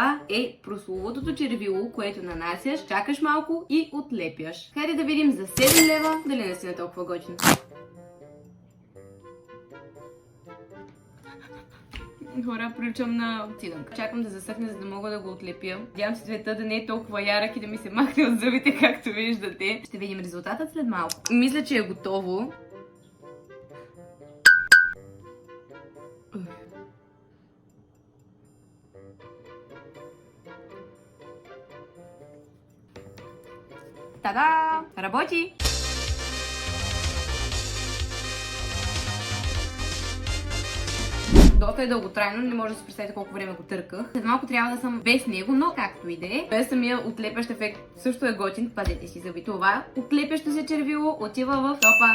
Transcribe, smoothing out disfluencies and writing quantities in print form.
Това е прословутото червило, което нанасяш, чакаш малко и отлепяш. Хайде да видим за 7 лева дали не си на толкова готин. Хора, приличам на циганка. Чакам да засъхне, за да мога да го отлепя. Надявам се цвета да не е толкова ярък и да ми се махне от зъбите, както виждате. Ще видим резултатът след малко. Мисля, че е готово. Та-да! Работи! Доста е дълготрайно, не може да си представите колко време го търках. След малко трябва да съм без него, но както и да е. Без самия отлепящ ефект също е готин. Пазете си зъби. Това отлепящо се червило отива в топа.